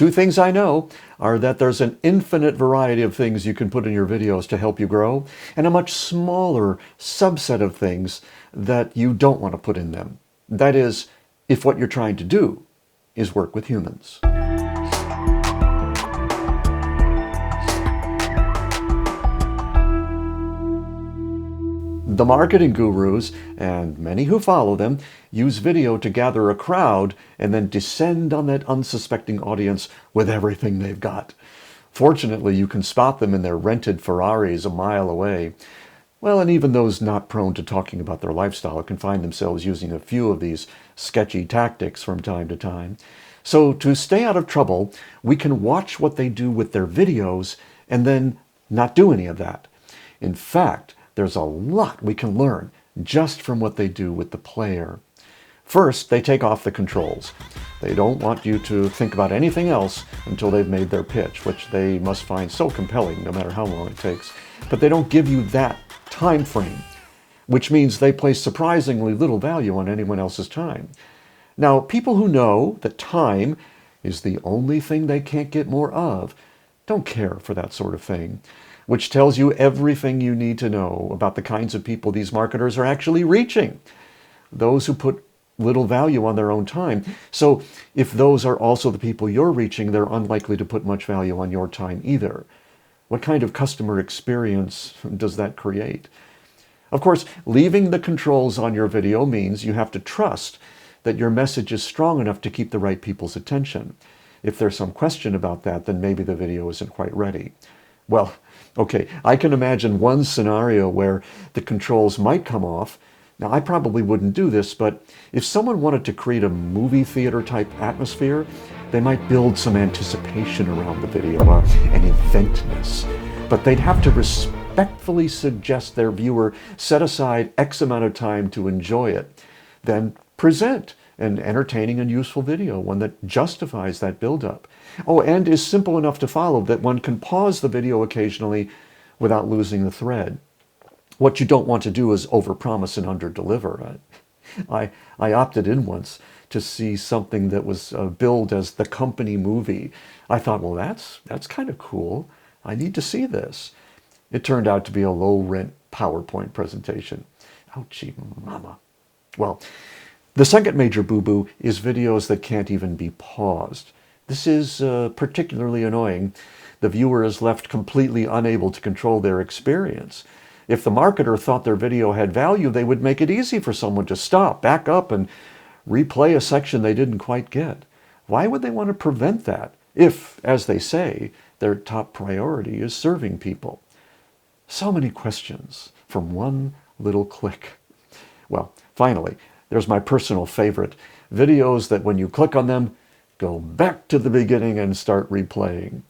Two things I know are that there's an infinite variety of things you can put in your videos to help you grow, and a much smaller subset of things that you don't want to put in them. That is, if what you're trying to do is work with humans. The marketing gurus, and many who follow them, use video to gather a crowd and then descend on that unsuspecting audience with everything they've got. Fortunately, you can spot them in their rented Ferraris a mile away. Well, and even those not prone to talking about their lifestyle can find themselves using a few of these sketchy tactics from time to time. So to stay out of trouble, we can watch what they do with their videos and then not do any of that. In fact, there's a lot we can learn just from what they do with the player. First, they take off the controls. They don't want you to think about anything else until they've made their pitch, which they must find so compelling no matter how long it takes. But they don't give you that time frame, which means they place surprisingly little value on anyone else's time. Now, people who know that time is the only thing they can't get more of don't care for that sort of thing, which tells you everything you need to know about the kinds of people these marketers are actually reaching. Those who put little value on their own time. So if those are also the people you're reaching, they're unlikely to put much value on your time either. What kind of customer experience does that create? Of course, leaving the controls on your video means you have to trust that your message is strong enough to keep the right people's attention. If there's some question about that, then maybe the video isn't quite ready. Well, okay, I can imagine one scenario where the controls might come off. Now, I probably wouldn't do this, but if someone wanted to create a movie theater type atmosphere, they might build some anticipation around the video, an eventness. But they'd have to respectfully suggest their viewer set aside X amount of time to enjoy it, then present an entertaining and useful video, one that justifies that build-up. Oh, and is simple enough to follow that one can pause the video occasionally without losing the thread. What you don't want to do is overpromise and underdeliver. I opted in once to see something that was billed as the company movie. I thought, well, that's kind of cool. I need to see this. It turned out to be a low-rent PowerPoint presentation. Ouchie mama. Well, the second major boo-boo is videos that can't even be paused. This is particularly annoying. The viewer is left completely unable to control their experience. If the marketer thought their video had value, they would make it easy for someone to stop, back up, and replay a section they didn't quite get. Why would they want to prevent that if, as they say, their top priority is serving people? So many questions from one little click. Well, finally, there's my personal favorite, videos that when you click on them, go back to the beginning and start replaying.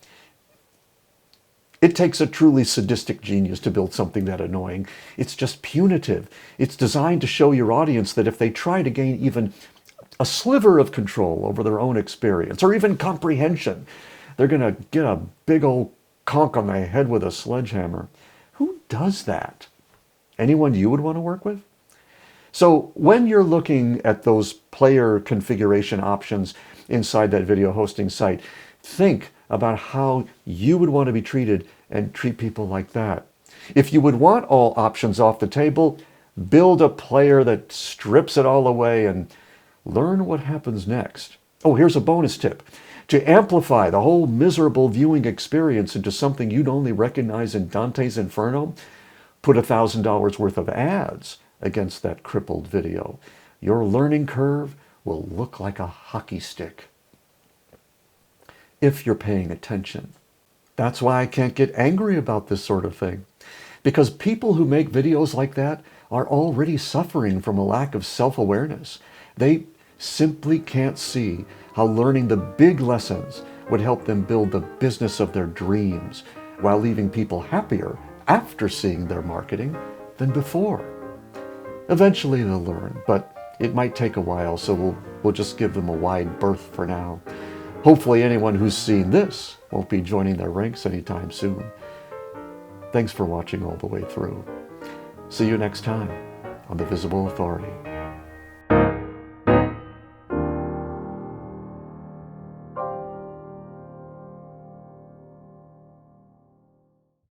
It takes a truly sadistic genius to build something that annoying. It's just punitive. It's designed to show your audience that if they try to gain even a sliver of control over their own experience, or even comprehension, they're going to get a big old conk on the head with a sledgehammer. Who does that? Anyone you would want to work with? So when you're looking at those player configuration options inside that video hosting site, think about how you would want to be treated and treat people like that. If you would want all options off the table, build a player that strips it all away and learn what happens next. Oh, here's a bonus tip. To amplify the whole miserable viewing experience into something you'd only recognize in Dante's Inferno, put $1,000 worth of ads against that crippled video. Your learning curve will look like a hockey stick. If you're paying attention. That's why I can't get angry about this sort of thing. Because people who make videos like that are already suffering from a lack of self-awareness. They simply can't see how learning the big lessons would help them build the business of their dreams while leaving people happier after seeing their marketing than before. Eventually they'll learn, but it might take a while, so we'll just give them a wide berth for now. Hopefully anyone who's seen this won't be joining their ranks anytime soon. Thanks for watching all the way through. See you next time on The Visible Authority.